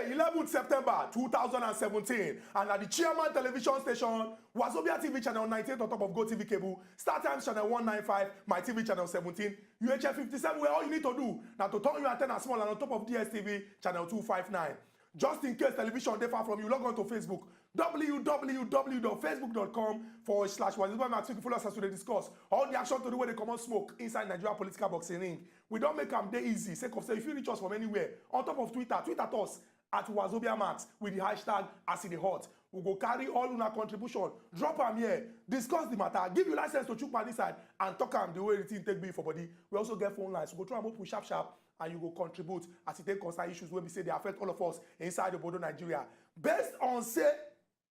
Today, 11th September 2017, and at the Chairman Television Station, Wazobia TV channel 19 on top of Go TV cable, Star Times channel 195, My TV channel 17, UHF 57, where all you need to do now to turn your antenna small and on top of DSTV channel 259. Just in case television they far from you, log on to Facebook, www.facebook.com/Wazobia follow us as we discuss all the action to do where they come on smoke inside Nigeria political boxing ring. We don't make them day easy. Sake of say, if you reach us from anywhere, on top of Twitter, tweet at us at Wazobia Max with the hashtag #AsidHot. We go carry all una contribution, drop them here, discuss the matter, give you license to chook my side, and talk them the way the thing take me for body. We also get phone lines. So go try and open sharp, and you go contribute as it take concern issues when we say they affect all of us inside the border Nigeria. Based on say,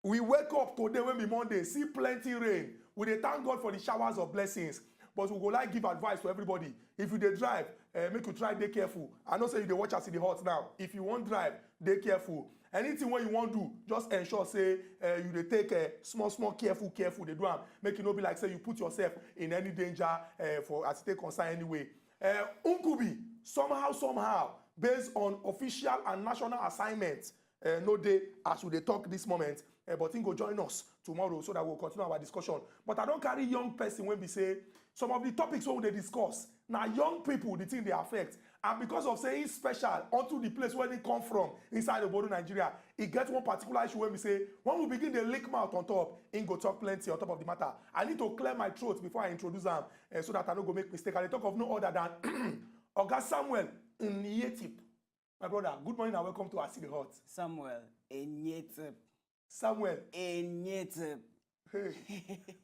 we wake up today when we Monday, see plenty rain. We dey thank God for the showers of blessings. But we go like give advice to everybody. If you dey drive, make you try dey careful. I know say you dey watch us in the hot now. If you won't drive, dey careful. Anything what you want to do, just ensure say you dey take small careful dey do am. Make it no be like say you put yourself in any danger for as it take concern anyway. Unkubi somehow based on official and national assignments no dey as we dey talk this moment. But he go join us tomorrow so that we'll continue our discussion. But I don't carry young person when we say some of the topics what they discuss. Now young people, the thing they affect. And because of saying special onto the place where they come from inside the border Nigeria, it gets one particular issue when we say, when we begin the lick mouth on top, he go talk plenty on top of the matter. I need to clear my throat before I introduce them so that I don't go make mistake. I talk of no other than Oga Samuel Enyetip. My brother, good morning and welcome to AsidHot. Samuel Enyetip. Samuel Enyetip. Hey,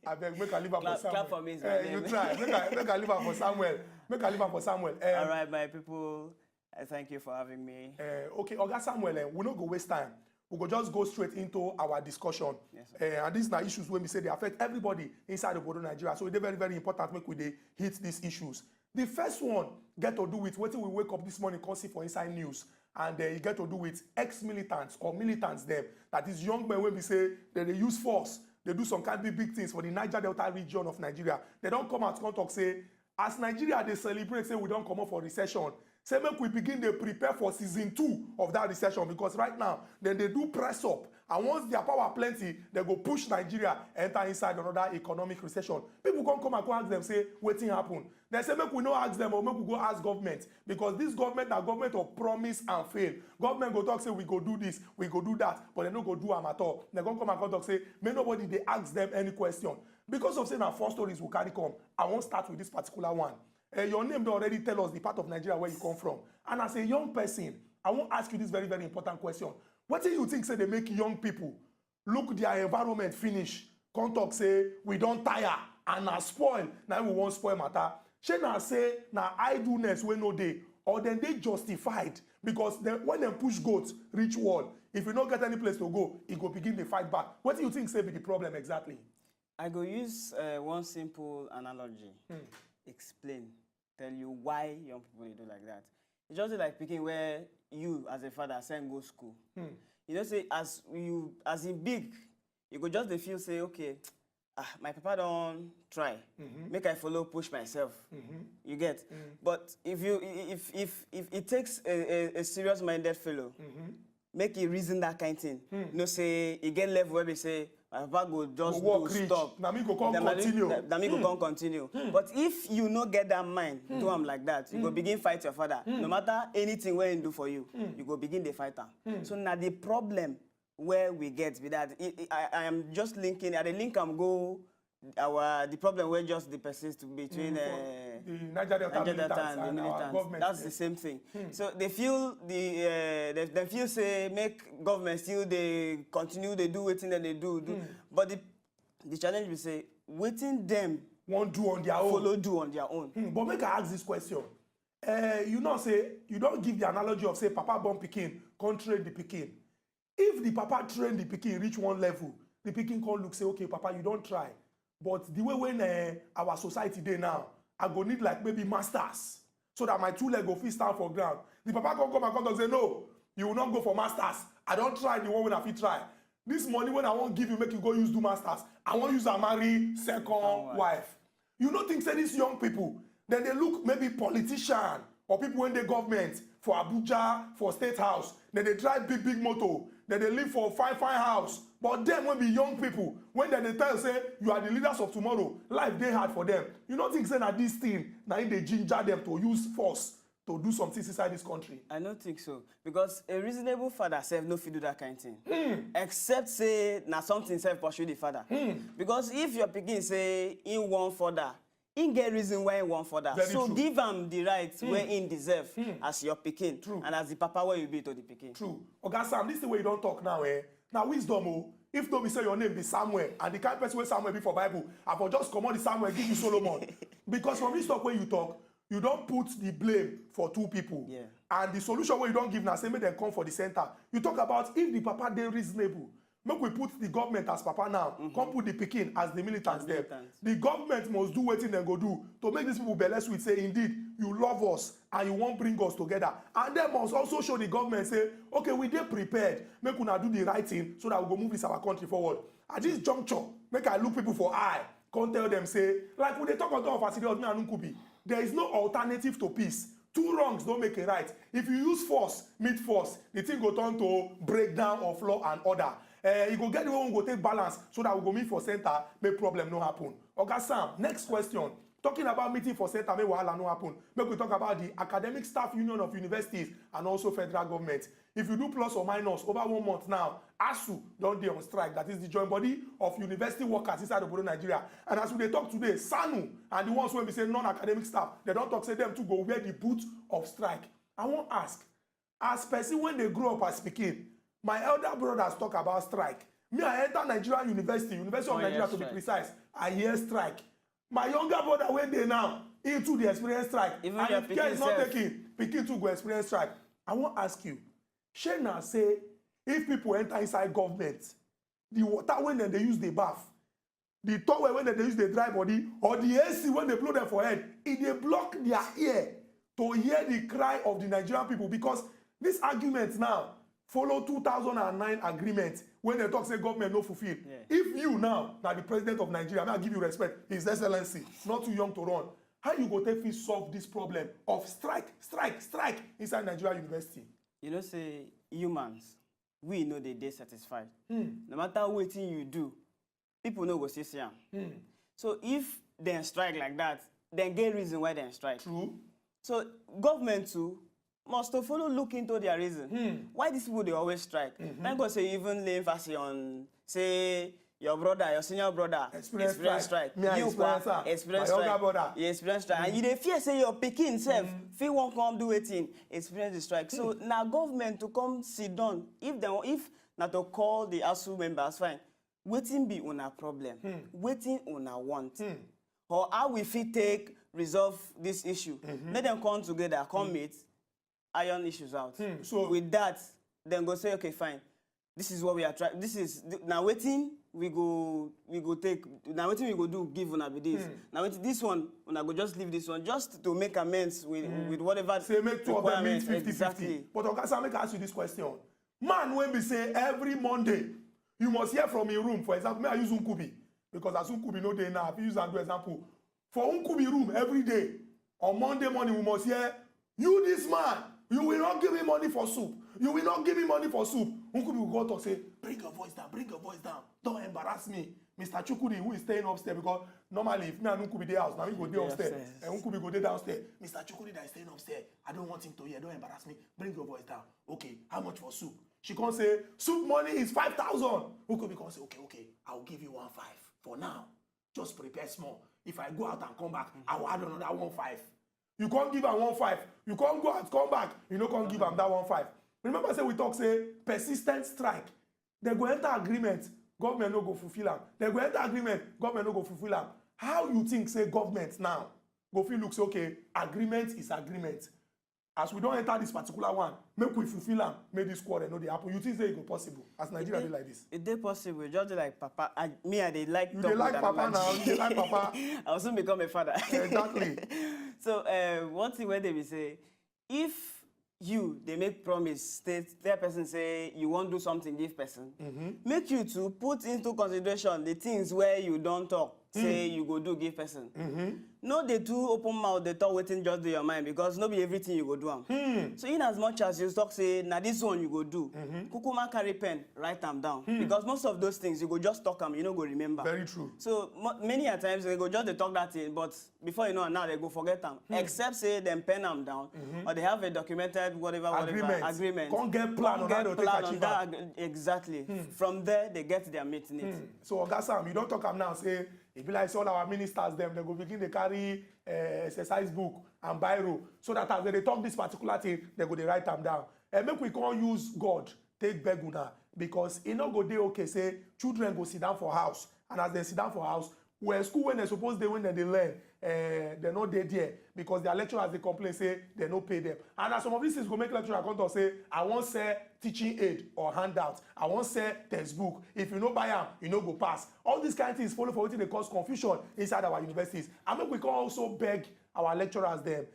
I beg, make a live for Samuel. Clap for me, You try. Make a live for Samuel. Make a live for Samuel. All right, my people. Thank you for having me. Okay, Oga Samuel, we not go waste time. We go just go straight into our discussion. Yes, and these are issues when we say they affect everybody inside the border Nigeria. So it's very, very important make we hit these issues. The first one get to do with what we wake up this morning, can see for inside news. And you get to do with ex-militants or militants them. That is young men when we say that they use force. They do some kind of big things for the Niger Delta region of Nigeria. They don't come out and talk, say, as Nigeria, they celebrate, say, we don't come up for recession. Say, make we begin to prepare for season 2 of that recession. Because right now, then they do press up. And once their power plenty, they go push Nigeria, enter inside another economic recession. People come and ask them, say, what thing happen? They say, make we no ask them or make we go ask government. Because this government are government of promise and fail. Government go talk, say, we go do this, we go do that, but they no go do them at all. They go come and talk, say, may nobody they ask them any question. Because of saying our 4 stories will carry come, I won't start with this particular one. Your name they already tell us the part of Nigeria where you come from. And as a young person, I won't ask you this very, very important question. What do you think say they make young people look their environment finish, come talk say we don't tire and now spoil, now we won't spoil matter. She now say now idleness when no day, or then they justified because when they push goats reach wall, if you don't get any place to go, it go begin to fight back. What do you think say be the problem exactly? I go use one simple analogy. Explain, tell you why young people they do like that. It's just like picking where you as a father send go school. You know, say as in big, you go just feel say, okay, my papa don't try. Make I follow push myself. You get? But if it takes a serious minded fellow, make it reason that kind of thing. You know, say you get level where we say my papa go just do stop. Now me go come continue. Now me go come continue. But if you no get that mind, do them like that, you go begin fight your father. No matter anything where he do for you, you go begin the fighter. So now the problem where we get with that, I am just linking. At the link I'm go the problem where just the persist between the Niger Delta and the militants. That's the same thing. So they feel they feel say make government still they continue they do waiting that they do. But the challenge we say waiting them won't do on their own. Follow do on their own. But make I ask this question. You know say you don't give the analogy of say papa born pikin, can't train the pikin. If the papa train the pikin reach one level, the pikin can't look say okay papa you don't try. But the way when our society day now, I go need like maybe masters so that my 2 leg go fit stand for ground. The papa come and say, no, you will not go for masters. I don't try the one when I fit try. This money when I won't give you, make you go use do masters. I won't use a marry second wife. You don't think say these young people, then they look maybe politician or people in the government, for Abuja, for State House. Then they drive big motor. Then they live for fine house. But them when be young people, when they tell you say you are the leaders of tomorrow, life they hard for them. You don't think say that this thing, now they ginger them to use force to do something inside this country? I don't think so. Because a reasonable father self no fit do that kind of thing. Except say na something self pursue the father. Because if your pikin say in one father, in get reason why in one father. Very so true. give him the right where in deserve as your pikin. True. And as the papa where you be to the pikin. True. Oga Sam, this is the way you don't talk now, eh? Now wisdom, oh. If don't be say your name be Samuel, and the kind of person where Samuel be for Bible, I will just come on the Samuel give you Solomon. Because from this talk when you talk, you don't put the blame for two people. Yeah. And the solution where you don't give now, say make them come for the center. You talk about if the papa they reasonable. Make we put the government as papa now. Come put the pikin as the militants there. The government must do what they go do to make these people be less with say indeed you love us and you won't bring us together. And they must also show the government say, okay, we dey prepared. Make una do the right thing so that we go move this our country forward. At this juncture, make I look people for eye. Can't tell them say like when they talk on top of Asiri me and Nkubi, there is no alternative to peace. Two wrongs don't make a right. If you use force, meet force, the thing go turn to breakdown of law and order. You go get the one who go take balance so that we go meet for center, make problem no happen. Oga Sam, next question. Talking about meeting for center, make wahala no happen. Make we talk about the Academic Staff Union of Universities and also federal government. If you do plus or minus over 1 month now, ASU don't dey on strike. That is the joint body of university workers inside of Nigeria. And as we dey talk today, SANU and the ones when we say non-academic staff, they don't talk say them to go wear the boot of strike. I want ask, as person when they grow up as pikin, my elder brothers talk about strike. Me, I enter Nigerian University of Nigeria to be precise. I hear strike. My younger brother when they now into the experience strike. Even and your if care is not self. taking, pikin to go experience strike. I want ask you, Shena say if people enter inside government, the water when they use the bath, the towel when they use the dry body, or the AC when they blow them for head, it they block their ear to hear the cry of the Nigerian people because this argument now follow 2009 agreement when they talk say government no fulfill. Yeah. If you now the president of Nigeria, I give you respect, His Excellency, not too young to run. How you go take fit solve this problem of strike inside Nigeria University? You know, say humans, we know they satisfied. No matter what you do, people know what you say. So if they strike like that, then get reason why they strike. True. So government too must to follow look into their reason. Why these people they always strike? Thank God say even lay emphasis on say your brother, your senior brother, experience strike. Me You experience experience my strike. younger brother. You experience strike. And you dey fear say your pikin self fit won't come do anything, experience the strike. So now government to come sit down. If not to call the ASU members, fine. Waiting be una problem. Waiting una want. Or how we fit take resolve this issue. Let them come together, come meet, iron issues out. So with that, then go say, okay, fine. This is what we are trying. This is now waiting. We go take now waiting we go do give una be this. Now this one una go just leave this one just to make amends with whatever. say make two of them meet 50-50. Exactly. But Oga Sam, make I ask you this question. Man, when we say every Monday, you must hear from your room. For example, may I use Nkubi because as Nkubi no day now. If you use an example, for Nkubi room every day on Monday morning, we must hear you this man. You will not give me money for soup. You will not give me money for soup. Nkubi will go to say, bring your voice down, bring your voice down. Don't embarrass me. Mr. Chukudi, who is staying upstairs, because normally if me and Nkubi dey house, now we go dey upstairs. And Nkubi go dey downstairs. Mr. Chukudi that is staying upstairs, I don't want him to hear. Don't embarrass me. Bring your voice down. Okay, how much for soup? She can't say, soup money is 5,000. Nkubi can say, okay, I'll give you 1,500 for now. Just prepare small. If I go out and come back, I will add another 1,500. You can't give am 1,500. You can't go out, come back. You know, can't give am that 1,500. Remember, say we talk, say persistent strike. They go enter agreement, government no go fulfill am. They go enter agreement, government no go fulfill am. How you think, say government now go feel looks okay? Agreement is agreement. As we don't enter this particular one, make we fulfill am, make this quarter no dey happen. You think say it go possible? As Nigeria be like this? It dey possible. Just like Papa. I dey like. You dey like Papa now. You dey like Papa. I will soon become a father. Exactly. So one thing where they will say, if they make promise, that person say you won't do something, give person, make you to put into consideration the things where you don't talk. say you go do give person. No, they too open mouth, they talk wetin just do your mind because no be everything you go do am. So in as much as you talk say na this one you go do, kukuma carry pen, write am down. Because most of those things you go just talk am, you no go remember. Very true. So many a times they go just they talk that thing, but before you know now they go forget them. Except say them pen them down, or they have a documented whatever agreement. Can't get plan on how to take achieve that. Exactly. From there they get their meeting. So Oga Sam, you don't talk am now say e be like all our ministers them they go begin dey carry exercise book and biro so that as they talk this particular thing they go dey write am down. Make we can't use God take beg una because e no go dey okay say children go sit down for house and as they sit down for house where school when they suppose dey when they learn they no dey there because their lecturers dey complain say they no pay them and as some of these things go make lecturer come talk say I wan sell teaching aid or handout I wan sell textbook if you no buy am you no go pass all these kind of things follow for wetin dey cause confusion inside our universities and make we come also beg our lecturers dem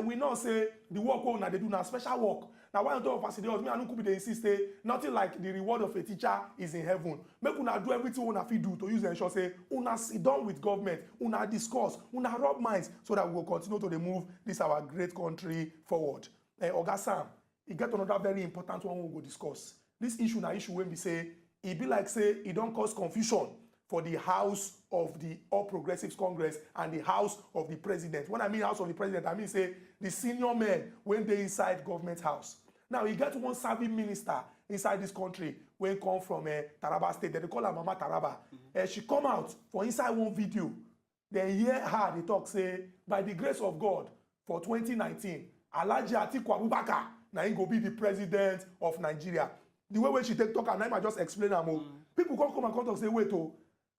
we know say the work wey una dey do na special work na why on top of facilities me and Nkubi dey insist say nothing like the reward of a teacher is in heaven make una do everything una fit do to use ensure say una sit down with government una discuss una rub minds so that we go continue to dey move this our great country forward. Oga Sam, e get another very important one we go discuss. This issue na issue wey be say e be like say e don cause confusion for the House of the All Progressives Congress and the House of the President. When I mean House of the President, I mean say the senior men when they inside government house. Now you get one serving minister inside this country when come from Taraba State. They call her Mama Taraba. She come out for inside one video. Then hear her they talk say by the grace of God for 2019, Alhaji Atiku Abubakar na him go be the president of Nigeria. The way when she take talk and I just explain am. People come and come talk say wait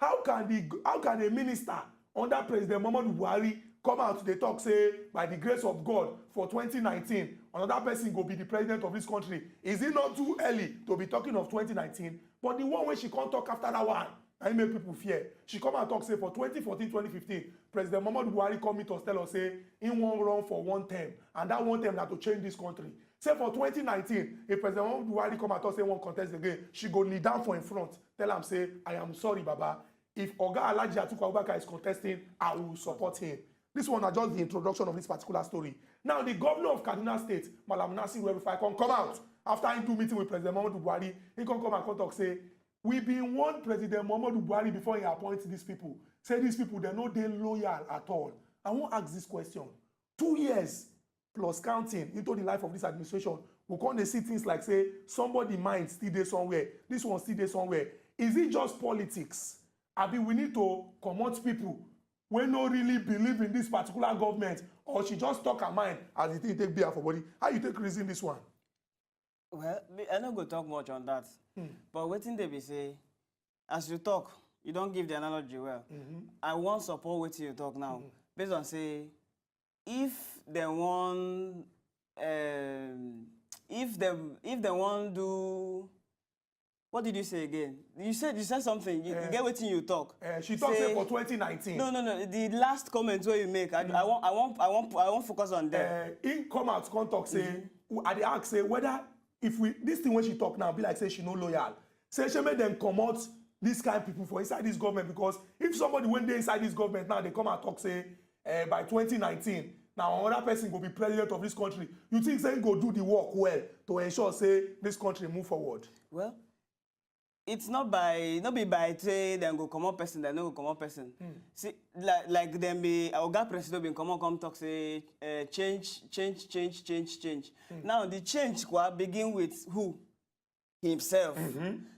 how can a minister under President Muhammadu Buhari come out they talk say by the grace of God for 2019 another person go be the president of this country? Is it not too early to be talking of 2019? But the one when she can't talk after that one I make people fear. She come and talk say for 2014-2015 President Muhammadu Buhari come meet us tell us say he won't run for one term and that one term na to change this country. Say for 2019 if President Muhammadu Buhari come and talk say one contest again she go kneel down for in front tell am say I am sorry Baba if Oga Alhaji Atiku Abubakar is contesting I will support him. This one is just the introduction of this particular story. Now the governor of Kaduna State Malam Nasir El-Rufai come out after he do meeting with President Muhammadu Buhari. He come and talk say we been warn President Muhammadu Buhari before he appoint these people. Say these people they no dey loyal at all. I wan ask this question. 2 years plus counting into the life of this administration, we can't see things like say somebody mind still dey somewhere, this one still dey somewhere. Is it just politics? Abi we need to comot people wey no really believe in this particular government or she just talk her mind as the thing take be her for body? How you take reason this one? Well, I no go talk much on that. But wetin dey be say as you talk you don't give the analogy well. I wan support wetin you talk now based on say if they wan do what did you say again? You said something. You get wetin you talk. She talk say for 2019. No. The last comment where you make, I want focus on them. He come out, come talk say, I dey ask say whether if we this thing when she talk now be like say she no loyal. Say she make them come out this kind of people for inside this government because if somebody when they inside this government now they come and talk say by 2019 now another person go be president of this country. You think say go do the work well to ensure say this country move forward? Well. It's not be by say them go come up person, they no go come up person. See, like them be Oga President been come talk say change. Now the change begin with who? Himself.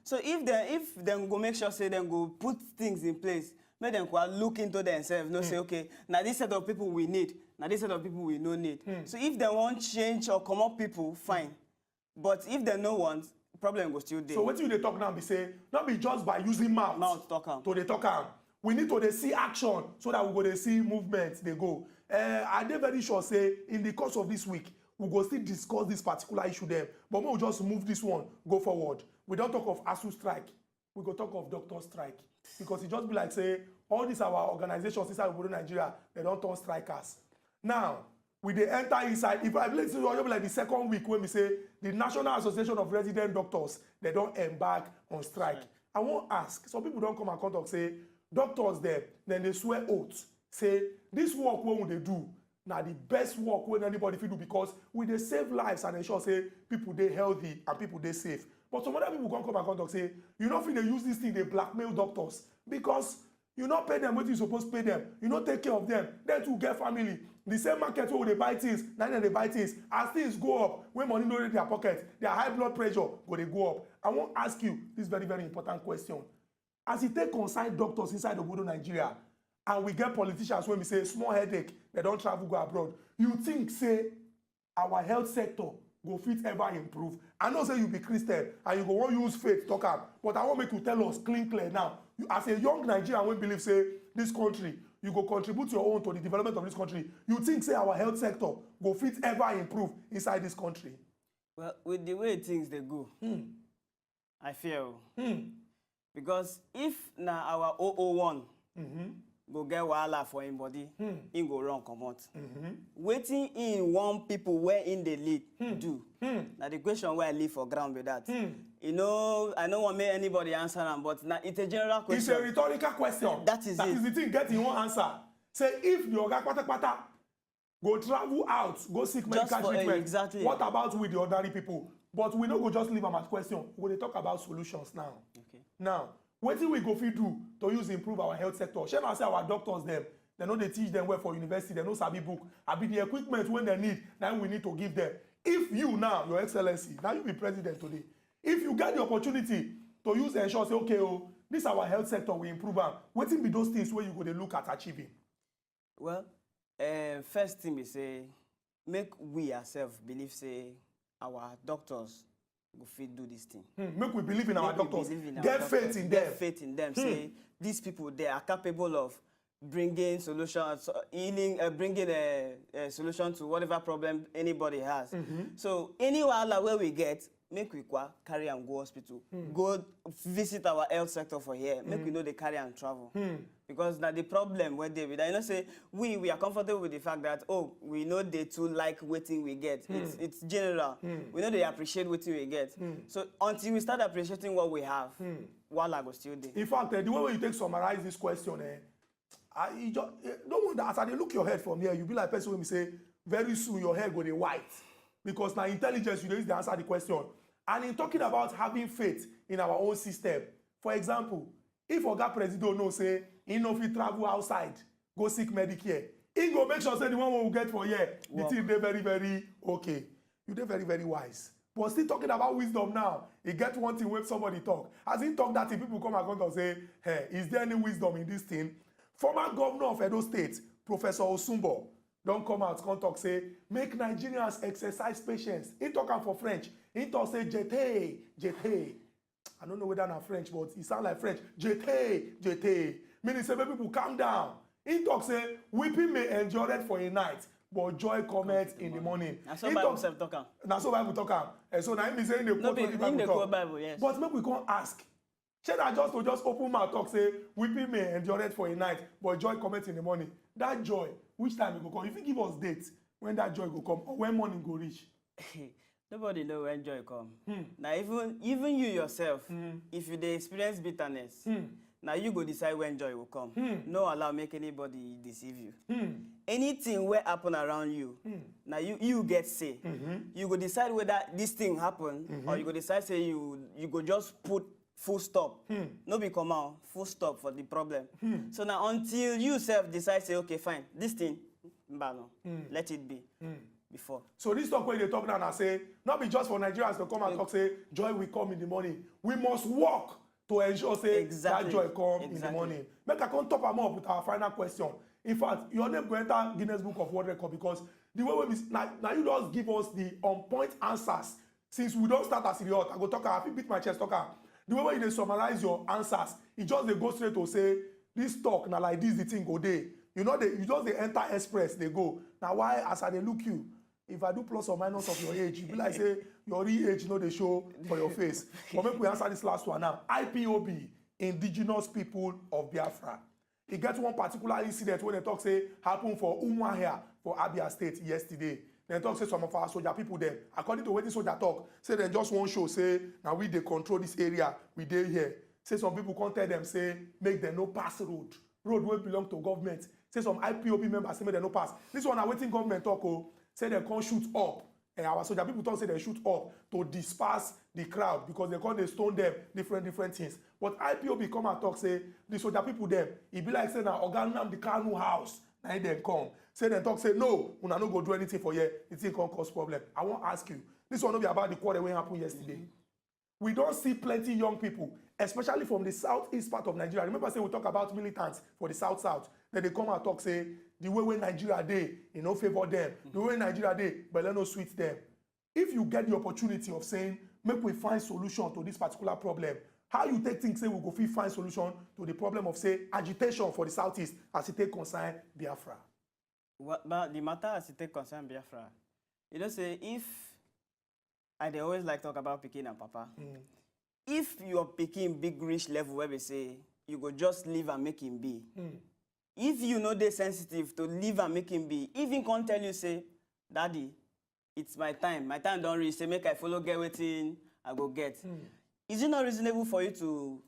So if them go make sure say them go put things in place, make them look into themselves, no say okay, now this set of people we need, now this set of people we no need. So if they want change or come up people, fine. But if they no want, problem go still there. So what you dey talk now be say not be just by using mouth talk to dey talk am. We need to dey see action so that we go dey see movement dey go. I dey very sure say in the course of this week we go still discuss this particular issue there. But we just move this one go forward. We don't talk of ASU strike. We go talk of doctor strike because it just be like say all these our organizations inside Nigeria they don't turn strikers. Now we dey enter inside. If I believe it will be like the second week when we say the National Association of Resident Doctors they don't embark on strike. I won't ask. Some people don't come and talk say doctors dem then they swear oath say this work wey we dey do na the best work wey anybody fit do because we dey save lives and ensure say people dey healthy and people dey safe. But some other people come and talk say you no fit dey use this thing dey blackmail doctors because you no pay them wetin you suppose pay them, you no take care of them, dem too get family. The same market wey we dey buy things na dem dey buy things. As things go up when money no dey their pocket, their high blood pressure go dey go up. I wan ask you this very very important question. As e take concern doctors inside obodo Nigeria and we get politicians wey be say small headache dem don travel go abroad, you think say our health sector go fit ever improve? I know say you be Christian and you go wan use faith talk am, but I wan make you tell us clear now. You, as a young Nigerian wey believe say this country you go contribute your own to the development of this country, you think say our health sector go fit ever improve inside this country? Well, with the way things dey go, I fear. Because if na our 001 go get wahala for him body, him go run comot. Wetin him want people where in dey lead do? Na the question wey I leave for ground with that. You know, I no want make anybody answer am, but na it's a general question. It's a rhetorical question. That is it. That is the thing. Get your own answer. Say if the oga kpata go travel out, go seek medical treatment. Exactly. What about with the ordinary people? But we no go just leave am as question. We dey talk about solutions now. Okay. Now, wetin we go fit do to use improve our health sector? Shey na say our doctors dem no dey teach them well for university, dem no sabi book, abi the equipment wey dem need na we need to give them. If you now, your excellency, now you be president today, if you get the opportunity to use ensure say okay this our health sector we improve am, wetin be those things wey you go dey look at achieving? Well, first thing be say make we ourselves believe say our doctors go fit do this thing. Make we believe in our doctors. Get faith in them. Get faith in them. Say these people, they are capable of bringing solutions, healing, bringing a solution to whatever problem anybody has. So any wahala where we get, make we carry and go hospital, go visit our health sector for here. Make we know they carry and travel. Because now the problem where they with, I know say we are comfortable with the fact that we know they too like waiting we get. It's general. We know they appreciate waiting we get. So until we start appreciating what we have, wahala go still there. In fact, the way you take summarize this question, don't wonder as I look your head from here, you be like person when we say very soon your hair go dey white because now intelligence you use to answer the question. And in talking about having faith in our own system, for example, if Oga President know say he no fit travel outside go seek Medicare, he go make sure say the one we will get for here, the thing dey very very okay. You dey very very wise. But still talking about wisdom now, he get one thing when somebody talk. As he talk that thing, people come and say, hey, is there any wisdom in this thing? Former governor of Edo State, Professor Osumbo, don't come out, come talk, say, make Nigerians exercise patience. He talk am for French. He talk say, jete, jete. I don't know whether na French, but it sound like French. Jete, jete. Meaning say, people calm down. He talk say, weeping may endure it for a night, but joy cometh in the morning. Na so Bible self talk am. Na so Bible talk am. And so now him be saying the quote Bible, yes. But make we come ask. Shey na just open mouth talk say weeping may endure it for a night, but joy cometh in the morning. That joy, which time it go come? If you give us dates when that joy go come or when morning go reach. Nobody know when joy come. Now even you yourself, if you dey experience bitterness, now you go decide when joy will come. No allow make anybody deceive you. Anything wey happen around you, now you get say. You go decide whether this thing happen or you go decide say you go just put full stop. No be come out, full stop for the problem. So now until you self decide say okay fine, this thing, let it be. Before. So this talk where they talk now and say, not be just for Nigerians to come and talk say joy will come in the morning. We must work to ensure say that joy come in the morning. Make I come top am up with our final question. In fact, your name go enter Guinness Book of World Record because the way we now you just give us the on point answers. Since we don't start as idiot, I go talk. I beat my chest talker. The way you summarize your answers, it just they go straight to say this talk now like this the thing go day. You know you just they enter express they go. Now why as I they look you, if I do plus or minus of your age, you be like say your real age they show for your face. But make we answer this last one now. IPOB, Indigenous People of Biafra. It gets one particular incident when they talk say happened for Umuahia for Abia State yesterday. They talk say some of our soldier people there, according to what the soldier talk, say they just won't show say now we they control this area, we dey here. say some people can't tell them, say, make them no pass road wey belong to government. Say some IPOB members say make them no pass. This one na wetin government talk say they can't shoot up. Our soldier people talk say they shoot up to disperse the crowd because they can't they stone them different things. But IPOB come and talk say the soldier people them, it be like say na Oga Nnamdi Kanu house. Now they come. Say they talk say no, una no go do anything for you. The thing can cause problem. I want to ask you, this one no be about the quarrel wey happen yesterday. We don't see plenty young people, especially from the southeast part of Nigeria. Remember, say we talk about militants for the south. Then they come and talk, say, the way Nigeria dey, you know, favor them. The way Nigeria dey, but let no sweet them. If you get the opportunity of saying, make we find solution to this particular problem, how you take things, say, we go find solution to the problem of, say, agitation for the southeast as it take concern Biafra? But the matter as it take concern Biafra, you know, say, if they always like talk about Pikin and Papa. If you're picking big rich level where we say you go just leave and make him be. If you know they're sensitive to leave and make him be, even can't tell you say, Daddy, it's my time don't reach, say make I follow get waiting, I go get. Is it not reasonable for you to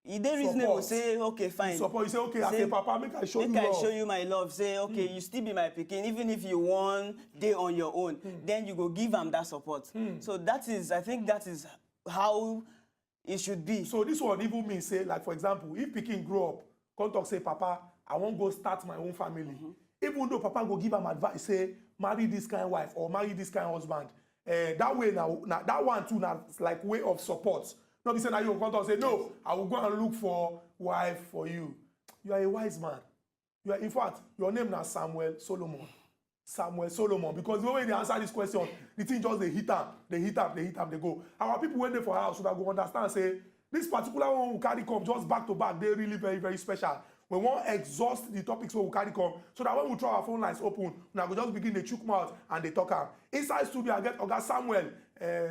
is it reasonable say, okay, fine. Support, you say, okay, say, as a papa, make I show you love. Make I show you my love. Say, okay, you still be my pikin, even if you want day on your own, then you go give them that support. So that is, I think that is how it should be. So this one even means, say, like for example, if pikin grow up, come talk, say, Papa, I won't go start my own family. Even though Papa go give him advice, say, marry this kind of wife or marry this kind of husband. That way now, that one too, now, like way of support. Not be saying that you will come to say, no, I will go and look for wife for you. You are a wise man. You are, in fact, your name now Samuel Solomon. Samuel Solomon. Because the way they answer this question, the thing just they hit them, they go. Our people when they for house, so that go understand, say, this particular one will carry come just back to back, they really very special. We won't exhaust the topics where we carry come, so that when we try our phone lines open, we will just begin to chook mouth and they talk. Inside studio, I get Oga Samuel.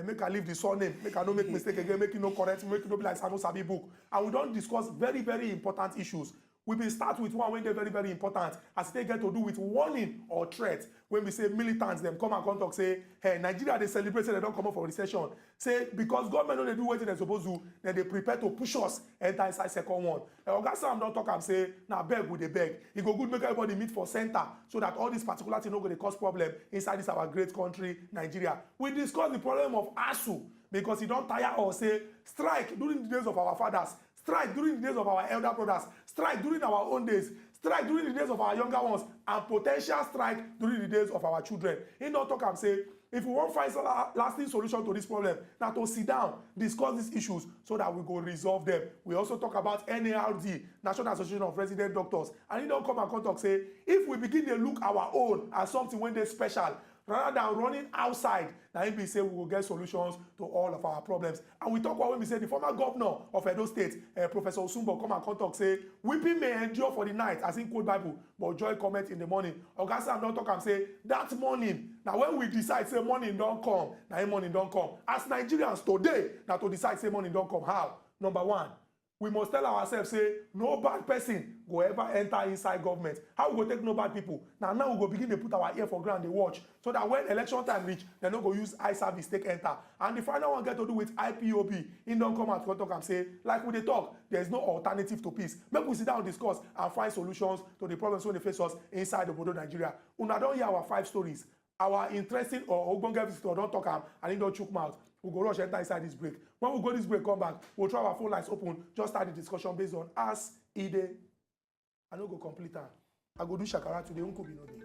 Make I leave the surname, make I no make mistake again, make you no correct, make you no be like Samuel Sabi book. And we don't discuss very important issues. We will start with one when they're very important, as they get to do with warning or threat. When we say militants, them come and talk, say, hey, Nigeria, they celebrate, say they don't come up for recession. Say, because government don't do what they're supposed to, then they prepare to push us enter inside second one. Oga Sam don't talk and say, now beg with the beg. It go good make everybody meet for center, so that all these particular things don't go to cause problem inside this our great country, Nigeria. We discuss the problem of ASU, because he don't tire or say, strike during the days of our fathers, strike during the days of our elder brothers, strike during our own days, strike during the days of our younger ones, and potential strike during the days of our children. He don't talk and say, if we want to find some lasting solution to this problem, now to sit down, discuss these issues so that we go resolve them. We also talk about NARD, National Association of Resident Doctors, and he don't come and talk say, if we begin to look our own as something when they're special, rather than running outside, now we say we will get solutions to all of our problems. And we talk about when we say the former governor of Edo State, Professor Osumbo, come and talk, say, weeping may endure for the night, as in quote Bible, but joy cometh in the morning. Oga Sam don't talk and say, that morning, now when we decide, say, morning don't come, now morning don't come. As Nigerians today, now to decide, say, morning don't come. How? Number one, we must tell ourselves, say, no bad person go ever enter inside government. How we go take no bad people? Now we go begin to put our ear for ground, they watch, so that when election time reach, they no go use eye service take enter. And the final one get to do with IPOB. In don't come out talk and say, like we they talk, there is no alternative to peace. Make we sit down, discuss, and find solutions to the problems when they face us inside the Bodo Nigeria. Una don't hear our 5 stories. Our interesting or Ogbonge visitor don't talk and he don't chook mouth. We go rush enter inside this break. When we go this break, come back, we'll try our phone lines open, just start the discussion based on us, Ide. I don't go complete that. I go do Shakara today, Unko Binodi.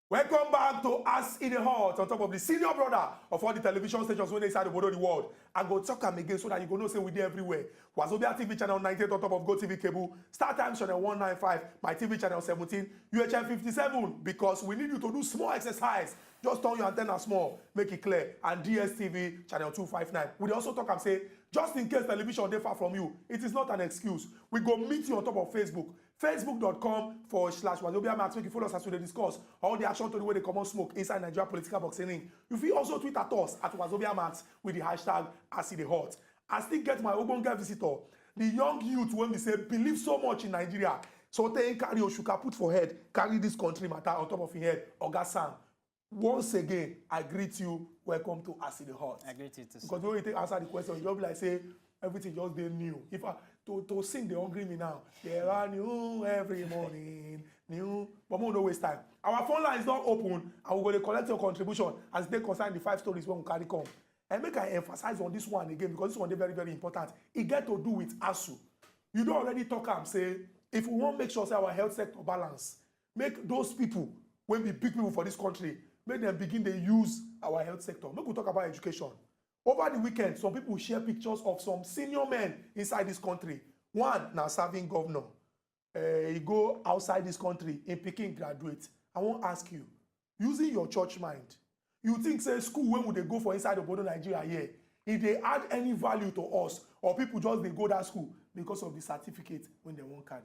Welcome back to Us in the Hut, on top of the senior brother of all the television stations when they inside the world of the world. I go talk them again so that you go know say we there everywhere. Wazobia TV channel 98 on top of Go TV cable, Star Times channel 195, my TV channel 17, UHM 57, because we need you to do small exercise. Just turn your antenna small, make it clear. And DSTV channel 259. We also talk and say, just in case television they far from you, it is not an excuse. We go meet you on top of Facebook. Facebook.com/Wazobia Max. Make you follow us as we discuss all the action to the way they come on smoke inside Nigeria political boxing. You feel also tweet at us at Wazobia Max with the hashtag #AskIDeHot. I still get my Ogbonge visitor, the young youth when we say believe so much in Nigeria. So they carry Oshuka put for head, carry this country matter on top of your head. Oga Sam, once again, I greet you. Welcome to Acid the Hot. I greet you too. Because when you take answer the question, you just be like say everything just dey new. If I to sing the hungry me now, there are new every morning, new. But we don't waste time. Our phone line is not open, and we're going to collect your contribution as they concern the 5 stories when we carry come. And make I emphasize on this one again because this one is very, very important. It get to do with ASU. You don't already talk and say, if we want to make sure say our health sector balance, make those people, when we big people for this country, make them begin to use our health sector. Make we talk about education. Over the weekend, some people share pictures of some senior men inside this country. One, now serving governor. He go outside this country in Peking graduate. I won't ask you, using your church mind, you think say school when would they go for inside of Bodo Nigeria here? If they add any value to us, or people just they go that school because of the certificate when they won't carry.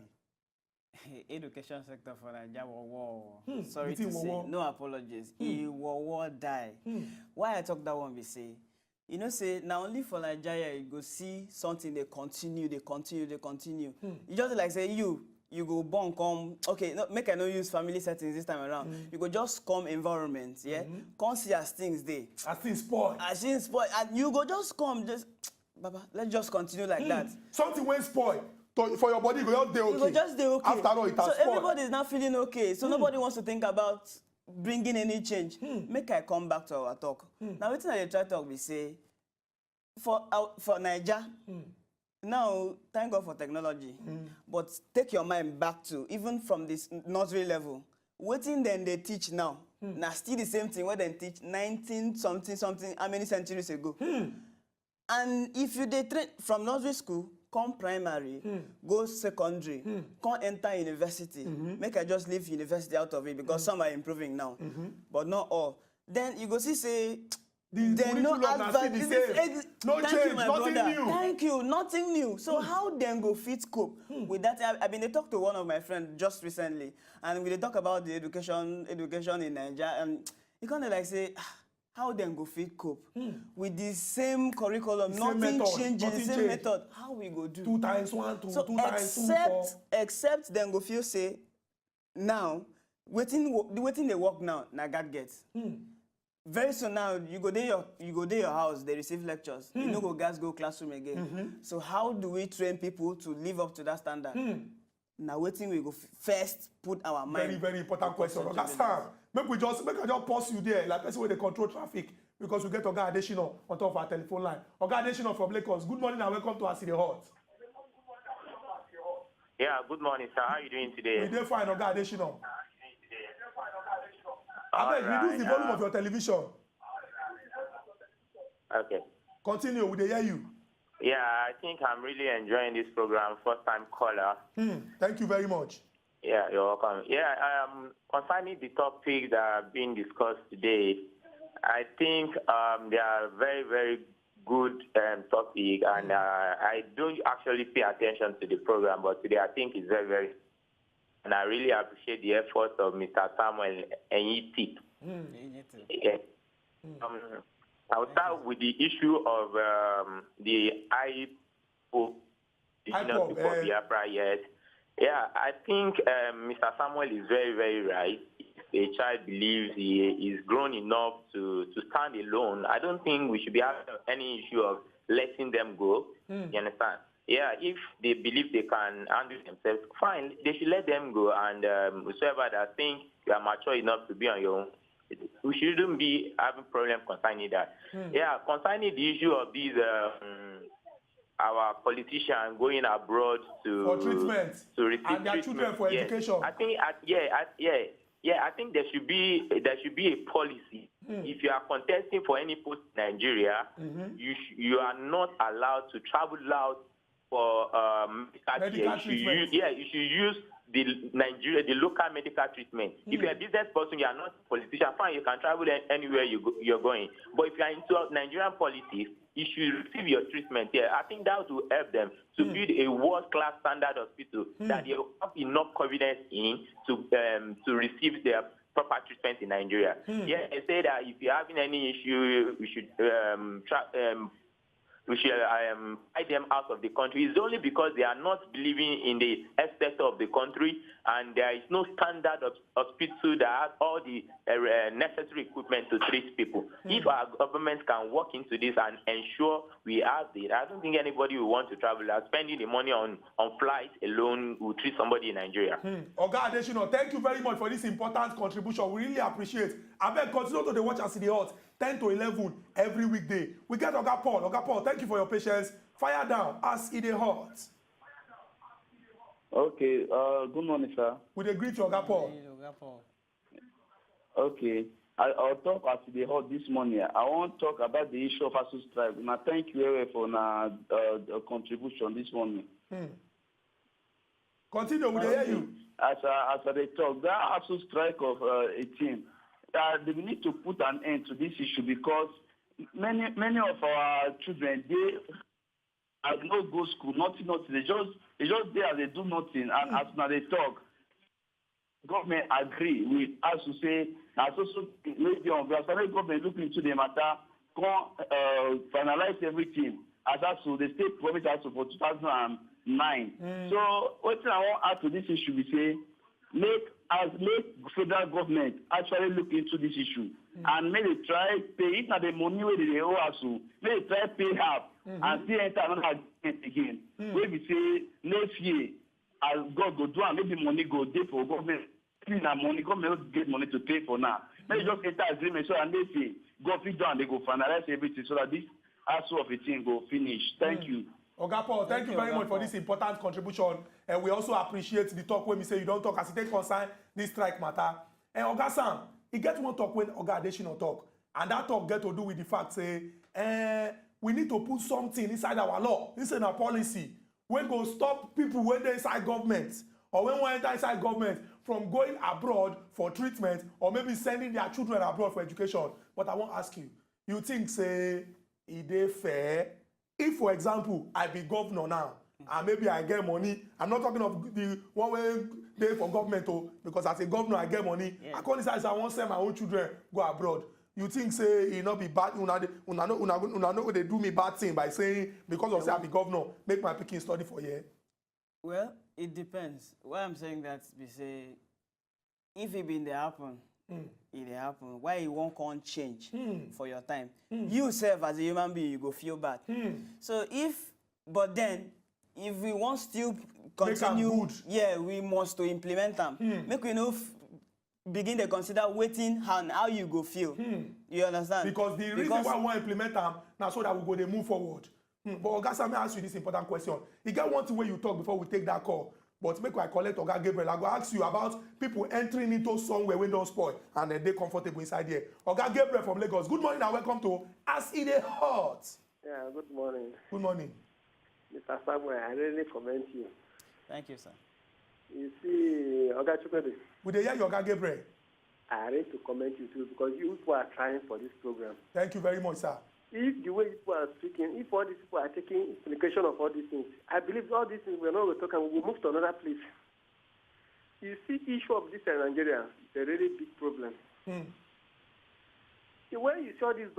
Education sector for Nigeria war. Sorry to war. say, no apologies. He war die. Why I talk that one be say, you know say now only for Nigeria you go see something they continue. You just like say you go born come okay no, make I no use family settings this time around. You go just come environment, yeah. Come see as things dey. As things spoil. And you go just come just Baba, let's just continue like that. Something went spoil. For your body, you go just dey okay. You go just dey okay. After all, it has so spoiled. everybody is not feeling okay. So nobody wants to think about bringing any change. Make I come back to our talk. Now, wetin I dey try talk be say for Naija, now thank God for technology, but take your mind back to even from this nursery level. Wetin dem dey teach now na still the same thing wey dem teach 19 something how many centuries ago. And if you dey train from nursery school, come primary, go secondary, come enter university. Make I just leave university out of it because some are improving now, but not all. Then you go see say, they no advance. No change, nothing new. Thank you, nothing new. So how then go fit cope with that? I mean, they talked to one of my friends just recently, and we talk about the education in Nigeria, and you kind of like say, how then go fit cope with the same curriculum, nothing changing, the same method. How we go do? 2 times 1, 2, so 2 times 2, 4. Except then go feel say, now, waiting they work now, na God gets. Very soon now, you go there your house, they receive lectures. You no go gas go classroom again. So how do we train people to live up to that standard? Now waiting we go first put our mind. Very, very important question. Understand? Make I just pause you there, like person where they control traffic, because we get Oga Agitation on top of our telephone line. Oga Agitation from Lagos. Good morning and welcome to Acid the Hot. Yeah, good morning, sir. How are you doing today? We dey fine, Oga Agitation. Abeg, reduce the volume of your television. Okay. Continue, we dey hear you. Yeah, I think I'm really enjoying this program. First time caller. Thank you very much. Yeah, you're welcome. Yeah, concerning the topic that are being discussed today, I think they are very, very good topic, and I don't actually pay attention to the program, but today I think it's very, very, and I really appreciate the efforts of Mr. Samuel Enyiti. Yeah. I'll start with the issue of the IPO, yes. Yeah, I think Mr. Samuel is very, very right. If a child believes he is grown enough to stand alone, I don't think we should be having any issue of letting them go. You understand? Yeah, if they believe they can handle themselves, fine, they should let them go. And whoever that think you are mature enough to be on your own, we shouldn't be having problem concerning that. Yeah, concerning the issue of these our politicians going abroad for treatment to receive and their children for education. I think I think there should be a policy. If you are contesting for any post in Nigeria, you are not allowed to travel out for medical treatment. You should use the local medical treatment. If you're a business person, you are not a politician, fine, you can travel anywhere you're going. But if you are into Nigerian politics, you should receive your treatment here. I think that will help them to build a world-class standard hospital that they have enough confidence in to receive their proper treatment in Nigeria. Yeah, they say that if you're having any issue, we should fight them out of the country is only because they are not believing in the health sector of the country, and there is no standard of hospital that has all the necessary equipment to treat people. If our government can work into this and ensure we have it, I don't think anybody will want to travel. Spending the money on flights alone will treat somebody in Nigeria. Oga Adesina, thank you very much for this important contribution. We really appreciate. I beg, continue to watch As E Dey Hot 10 to 11 every weekday. We get Oga Paul. Oga Paul, thank you for your patience. Fire down As E Dey Hot. Okay, good morning, sir. We agree to Oga Paul. Okay, I'll talk As E Dey Hot this morning. I want to talk about the issue of ASUU strike. Now, thank you very for the contribution this morning. Continue, we hear you. As they talk, that ASUU strike of 18, they need to put an end to this issue because many of our children, they have no go school, nothing. They just there, they do nothing, and as now they talk, government agree with us to say, as also maybe on government look into the matter, finalize everything. As also the state promised us for 2009. So what I want to add to this issue, we say, make federal government actually look into this issue and maybe try pay it, not the money where they owe us, maybe try pay half and still enter another agreement again. Where we say next year, as God go do, and maybe money go there for government. Money, government will get money to pay for now. Maybe just enter agreement so and they say go fit down, they go finalize everything so that this ASUU of a thing go finish. Thank you. Oga Paul, thank you very much for this important contribution. And we also appreciate the talk when we say you don't talk as it take concern this strike matter. And Oga Sam, he get one talk when Oga Adesina talk. And that talk get to do with the fact say, we need to put something inside our law, inside our policy, when go stop people when they inside government, or when we enter inside government from going abroad for treatment, or maybe sending their children abroad for education. But I want to ask you, you think say, is it fair? If, for example, I be governor now, and maybe I get money, I'm not talking of the one way they for government, because as a governor I get money. Yeah. I can't decide I want to send my own children go abroad. You think say it not be bad? Una know they do me bad thing by saying because of say I be governor, make my pikin study for year. Well, it depends. Why I'm saying that we say, if it been there happen, it happen. Why you won't come change for your time? You self as a human being, you go feel bad. So but then if we want still continue, yeah, we must to implement them. Make we know begin to consider waiting and how you go feel. You understand? Because the reason why we want to implement them now so that we go they move forward. But Oga Sam, I ask you this important question. You get one thing where you talk before we take that call. But make I collect Oga Gabriel. I go ask you about people entering into somewhere when don't spoil and then they comfortable inside here. Oga Gabriel from Lagos. Good morning and welcome to As E Dey Hot. Yeah, good morning. Good morning. Mr. Samuel, I really commend you. Thank you, sir. You see, Oga Chukwu, Would they hear you, Oga Gabriel? I really to commend you too because you people are trying for this program. Thank you very much, sir. If the way people are speaking, if all these people are taking implication of all these things, I believe all these things we're not going to talk and we'll move to another place. You see, issue of this in Nigeria is a really big problem. When you see all these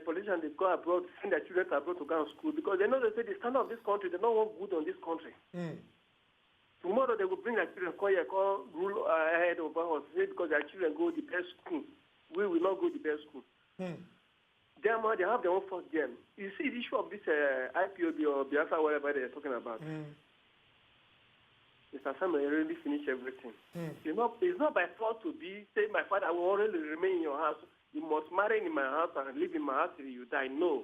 politicians, they go abroad, send their children abroad to go to school because they know they say the standard of this country, they don't want good on this country. Tomorrow they will bring their children, call rule ahead of us because their children go the best school. We will not go the best school. They have their own first gen. You see the issue of this IPOB or Biafra, whatever they're talking about. Mr. Samuel really finished everything. It's not by fault to say, my father will already remain in your house. You must marry in my house and live in my house till you die. No.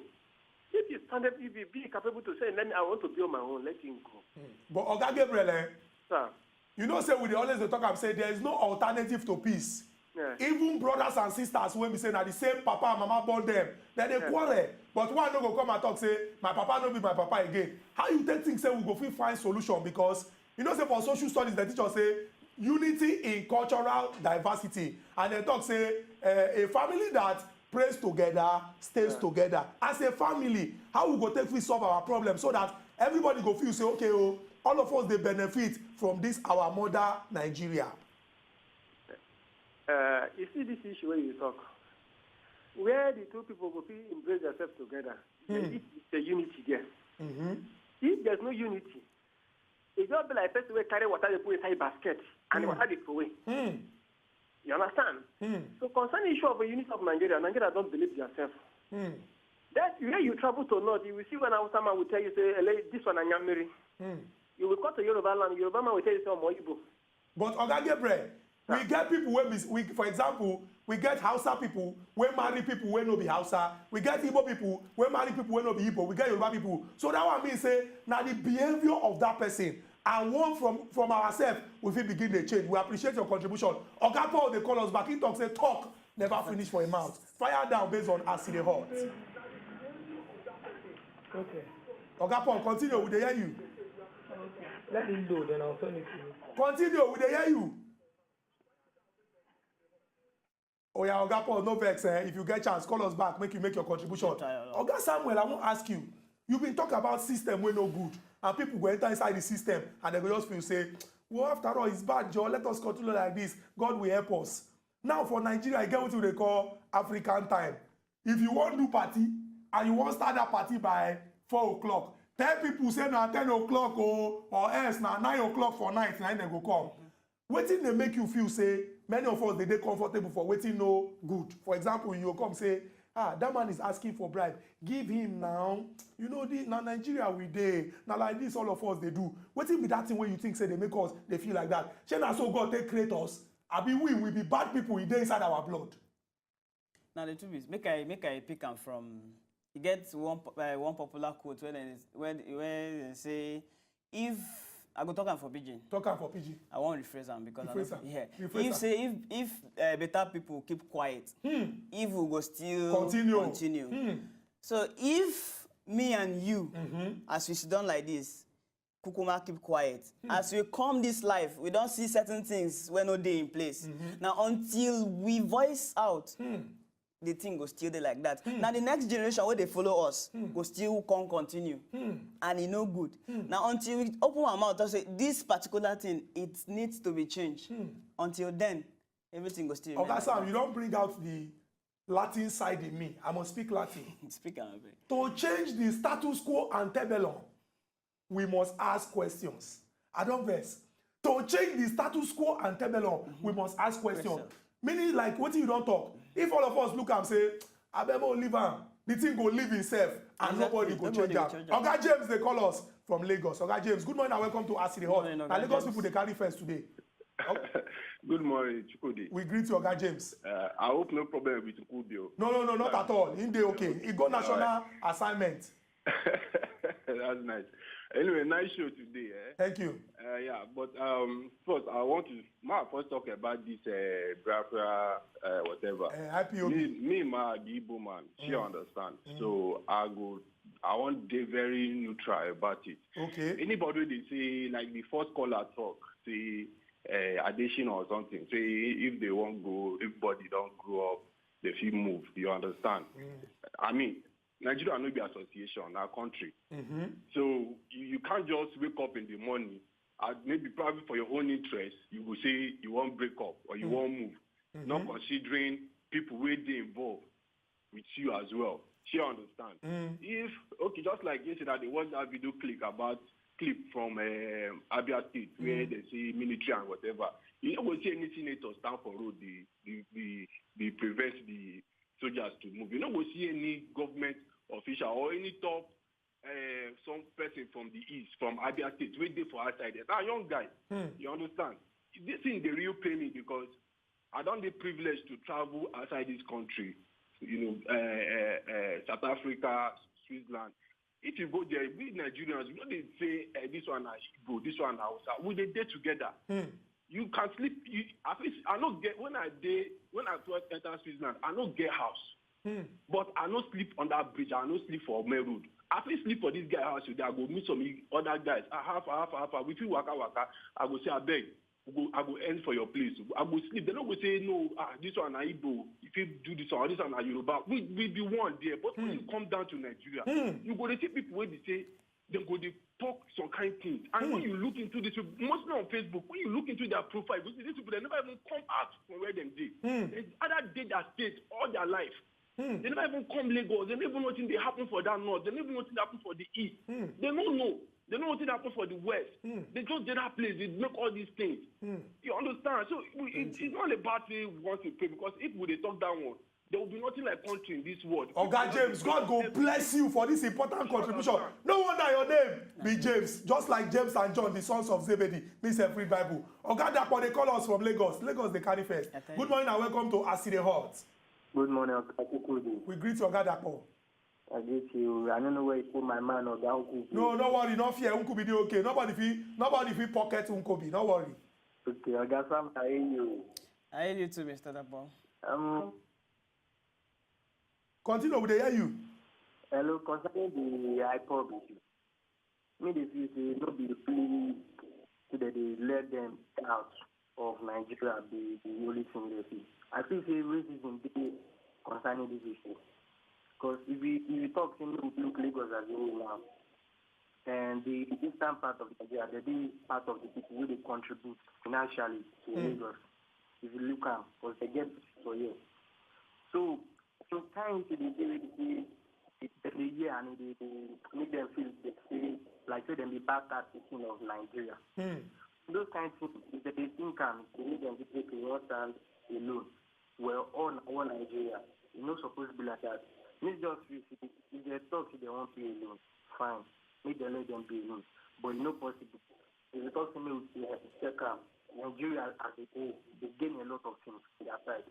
If you stand up, if you be capable to say, I want to be on my own, let him go. But Oga Gabriel, sir, you know, say we always talk and say there is no alternative to peace. Yeah. Even brothers and sisters when we say now the same papa and mama born them, then they quarrel. But one no go come and talk say my papa no be my papa again. How you take things say we go find solution because you know say for social studies the teacher say unity in cultural diversity and they talk say a family that prays together stays together. As a family, how we go take we solve our problem so that everybody go feel say okay all of us they benefit from this our mother Nigeria. You see this issue where you talk. where the two people will embrace themselves together. There is a unity there. If there's no unity, it's just be like person will carry water they put inside basket and the water they throw away. You understand? So concerning the issue of the unity of Nigeria don't believe themselves. That where you travel to north, you will see when someone will tell you, say, this one and Yamiri. You will come to Yoruba land, Yoruba man will tell you, say, Moibo. But Oga Gabriel, we get people where we, for example, we get Hausa people where marry people where no be Hausa. We get Igbo people where marry people where no be Igbo. We get Yoruba people. So that one means say now the behavior of that person and one from ourselves we fit begin the change. We appreciate your contribution. Oga Paul they call us back. He talk say talk never finish for a mouth. Fire down based on as it hot. Okay. Oga Paul, continue. We dey hear you. Okay. Let me load, then I'll turn it to you. Continue. We dey hear you. Oh yeah, Oga Paul, no vex. If you get chance, call us back. Make you make your contribution. Oga Samuel, I want to ask you. You've been talking about system wey no good, and people go enter inside the system, and they go just feel say, well, after all, it's bad, Joe. Let us continue like this. God will help us. Now for Nigeria, you get what they call African time. If you want to do party, and you want to start that party by 4 o'clock, tell people say na 10 o'clock or else na 9 o'clock for night, na they go come. Wetin dey make you feel say many of us dey comfortable for wetin no good? For example, you come say, that man is asking for bribe. Give him now. You know, na Nigeria we dey. Na like this all of us dey do. Wetin be that thing wey you think say dey make us dey feel like that? Shey na so God take create us? Abi we be bad people, e dey inside our blood. Now the truth is, make I pick am from. You get one popular quote where they say, if I go talk am for pidgin. Talk am for pidgin. I won't rephrase am because rephrase if better people keep quiet, evil go still continue. So if me and you, as we sit down like this, kukuma keep quiet. As we come this life, we don't see certain things when no day in place. Now until we voice out. The thing go still there like that. Now the next generation where they follow us go still continue. And it no good. Now until we open our mouth and say this particular thing, it needs to be changed. Until then, everything go still. Okay, Sam, you don't bring out the Latin side in me. I must speak Latin. Speak Arabic. To change the status quo antebellum, we must ask questions. I don't verse. To change the status quo antebellum, we must ask questions. Meaning like what you don't talk. If all of us look and say, Abemo live am, the thing go live itself and nobody go change am. Oga James, they call us from Lagos. Oga James, good morning and welcome to Acid Hall. Now Lagos people, they carry first today. Good morning, Chukudi. We greet you, Oga James. I hope no problem with Chukudi. No, not at all. In the okay. He go national assignment. That's nice. Anyway, nice show today. Thank you. But first, I want to first talk about this Biafra, whatever. IPOB. Me, my Igbo man, she understand. So I want to be very neutral about it. Okay. Anybody they say, like the first caller talk, say Agitation or something, say if they won't go, everybody don't grow up, they feel move. You understand? I mean, Nigeria no be association, our country. So you can't just wake up in the morning and maybe probably for your own interest, you will say you won't break up or you won't move, not considering people where they involved with you as well. She understand. If just like yesterday, they watched that video clip from Abia State where they say military and whatever. You don't see any senator stand for road. They prevent the soldiers to move. You don't see any government official or any top some person from the east, from Abia State, waiting for outside there. Now, young guy, you understand? This thing the real pay me because I don't get privilege to travel outside this country. You know, South Africa, Switzerland. If you go there, we Nigerians, you know they say this one is Igbo, this one is Hausa. We they day together. You can sleep. At least I don't get when I first enter Switzerland, I don't get house. But I don't sleep on that bridge. I don't sleep for main road. At least sleep for this guy house. I go meet some other guys. Half. We feel waka. I go say I beg. I go end for your place. I go sleep. They don't go say no. This one is Igbo. If you do this one, this one is Yoruba. We be one there. But when you come down to Nigeria, you go to see people where they say they go to talk some kind of things. And when you look into this, mostly on Facebook, when you look into their profile, you see these people they never even come out from where they did. It's other day that state all their life. They never even come Lagos. They don't even know what they happen for that north. They don't even know what happen for the east. They don't know. They know what happen for the west. They just did that place. They make all these things. You understand? So it's not a bad thing we want to pray, because if we talk that one, there will be nothing like country in this world. Oga James, God go bless you for this important contribution. No wonder your name be James, just like James and John, the sons of Zebedee, means every Bible. Oga Dapo, they call us from Lagos. Lagos, they carry first. Good morning and welcome to Aside Hot. Good morning, Oga. We greet you, Oga Dapo. I greet you. I don't know where you put my man or the uncle. No, no worry, no fear. Uncle be okay. Nobody feel pocket Uncle be. No worry. Okay, Oga Sam, I hear you. I hear you too, Mr. Dapo. Continue, we hear you. Hello, concerning the IPOB issue. Me, they feel say no be plea so that they let them out of Nigeria be the only thing they see. I feel say racism be concerning this issue. Because if we talk, we look Lagos as a whole now. And the eastern part of Nigeria, they be part of the people who they contribute financially to Lagos. If you look at, because they get for you. So sometimes they the year and they make them feel they say like say them be back at the king of Nigeria. Those kinds of things, if they think they make them take a stand alone. Well, all Nigeria, it's not supposed to be like that. It's just if they talk they want to be alone, fine. Make them let them be alone. But it's not possible. If you talk to me with Nigeria as a whole, they gain a lot of things on their side.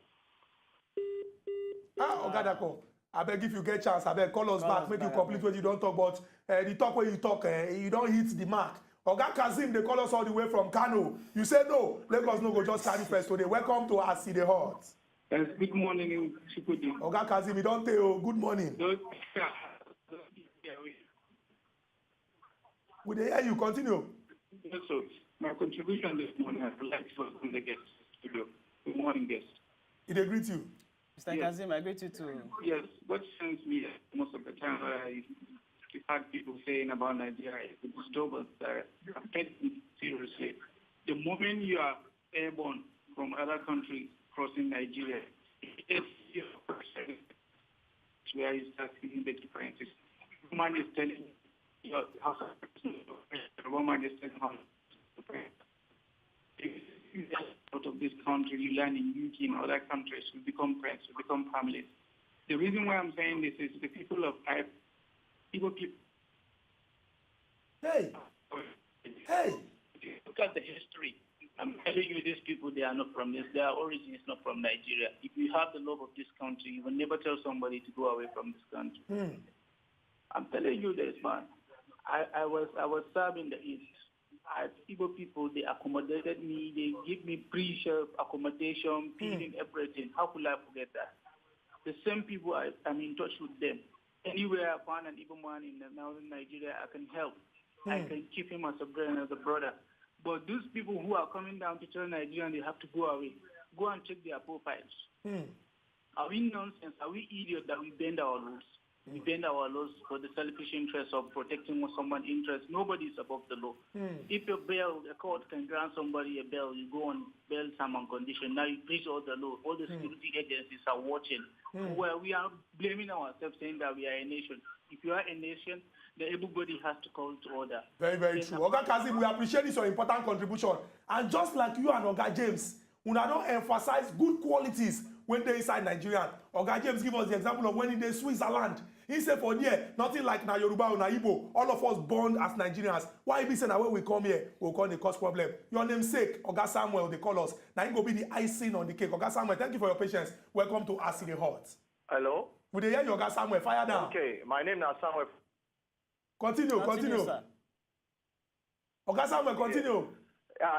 Oga Dapo, I beg if you get chance, I beg call us back, make you complete what you don't talk about. The talk where you talk, you don't hit the mark. Oga Kazim, they call us all the way from Kano. You say no, Lagos no go just carry first today. Welcome to Aside Hot. Yes, good morning, Chikudi. Oga Kazim, you don't tell you good morning. We hear you, continue. Yes, sir. My contribution this morning, I would like to welcome the guest studio. Good morning, guest. Did they greet you? Mr. Kazim, I greet you too. Yes, what sends me most of the time I had people saying about Nigeria is the disturbance that affect me seriously. The moment you are airborne from other countries crossing Nigeria, it's where you start seeing the differences. One is telling you how woman is telling how out of this country, you learn in UK and other countries, we become friends, we become families. The reason why I'm saying this is the people of Igbo people. Hey! Look at the history. I'm telling you, these people, they are not from this. Their origin is not from Nigeria. If you have the love of this country, you will never tell somebody to go away from this country. I'm telling you this, man. I was serving the East. Igbo people, they accommodated me. They give me pre-shop accommodation, feeding, everything. How could I forget that? The same people, I'm in touch with them. Anywhere I find an Igbo man in northern Nigeria, I can help. I can keep him as a brother, as a brother. But those people who are coming down to tell Nigeria they have to go away, go and check their profiles. Are we nonsense? Are we idiots that we bend our laws? We bend our laws for the selfish interest of protecting someone's interest. Nobody is above the law. If a court can grant somebody a bail, you go on bail term and condition. Now you breach all the law. All the security agencies are watching. Well, we are blaming ourselves, saying that we are a nation. If you are a nation, then everybody has to call to order. Very, very true. Oga Kazim, we appreciate this your important contribution. And just like you and Oga James, we don't emphasize good qualities when they're inside Nigeria. Oga James give us the example of when in Switzerland. He said for there, nothing like na Yoruba or na Igbo. All of us born as Nigerians. Why be saying that when we come here, we'll call the cause problem? Your namesake, Oga Samuel, they call us. Now it will be the icing on the cake. Oga Samuel, thank you for your patience. Welcome to Aside Hot. Hello? Would they hear you, Oga Samuel? Fire down. Okay, my name is Samuel. Continue. Sir. Oga Samuel, continue.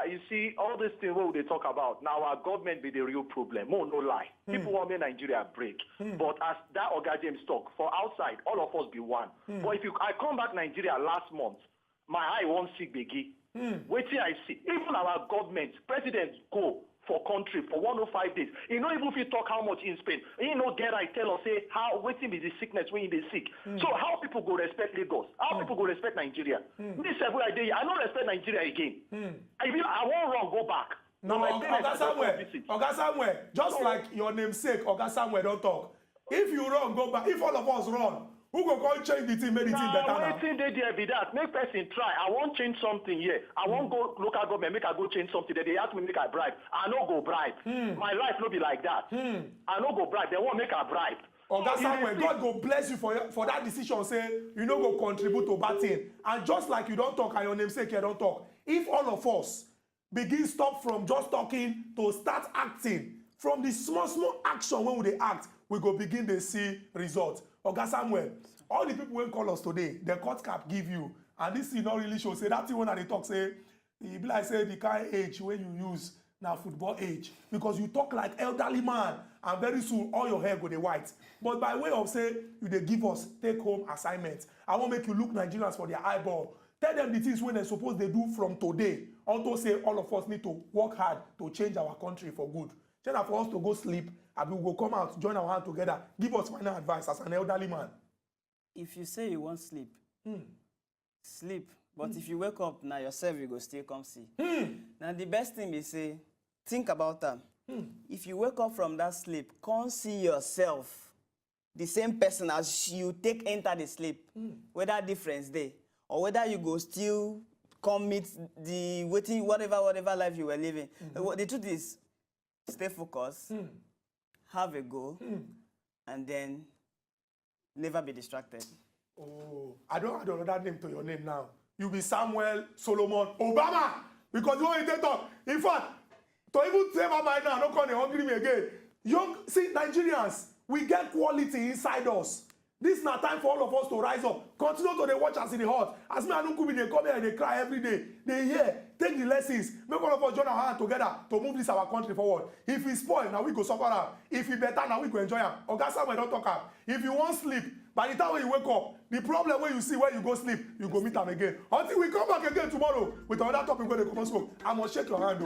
You see, all this thing what they talk about, now our government be the real problem. No lie. People want me Nigeria break. But as that Oga James talk, for outside, all of us be one. But if I come back Nigeria last month, my eye won't see biggie. Wait till I see. Even our government, president go for country for 105 days. He not even if you talk how much in Spain. He no get I tell us say how waiting is the sickness when they sick. So how people go respect Lagos? How people go respect Nigeria? This every day I don't respect Nigeria again. I won't run go back. No, Oga Samuel, just like your namesake, Oga Samuel don't talk. If you run, go back. If all of us run, who go go change the thing, make the thing better now? Waiting they there be that. Make person try. I won't change something here. I won't go local government, make I go change something. They ask me make I bribe. I no go bribe. My life no be like that. I no go bribe. They won't make I bribe. Oga Samuel, God go bless you for that decision. Say you no go contribute to bad thing. And just like you don't talk and your namesake you don't talk. If all of us begin stop from just talking to start acting, from the small action when we act, we go begin to see results. Oga Samuel, all the people wey call us today, the court cap give you, and this thing not really show. Say that thing when they talk, say e be like say the kind age when you use now football age, because you talk like elderly man, and very soon all your hair go dey white. But by way of say you dey give us take home assignment, I wan make you look Nigerians for their eyeball. Tell them the things when they suppose they do from today. Unto say all of us need to work hard to change our country for good. Change for us to go sleep, and we will come out, join our hand together. Give us final advice as an elderly man. If you say you want sleep, sleep. But if you wake up now yourself, you go still come see. Now the best thing is say, think about that. If you wake up from that sleep, come see yourself, the same person as you take enter the sleep, whether difference there, or whether you go still come meet the waiting, whatever life you were living. The truth is, stay focused, have a goal, and then never be distracted. Oh, I don't add another name to your name now. You be Samuel Solomon Obama, because you want to talk. In fact, to even say my mind now, don't call me hungry me again. See, Nigerians, we get quality inside us. This is not time for all of us to rise up. Continue to watch us in the hot. As me and Unkubi, they come here and they cry every day. They hear, take the lessons. Make all of us join our hand together to move this our country forward. If it's spoiled, now we go suffer am. If it's better, now we go enjoy am. Oga Samuel don't talk am. If you want sleep, by the time when you wake up, the problem when you see where you go sleep, you go meet am again. Until we come back again tomorrow with another topic where they come and smoke. I must shake your hand.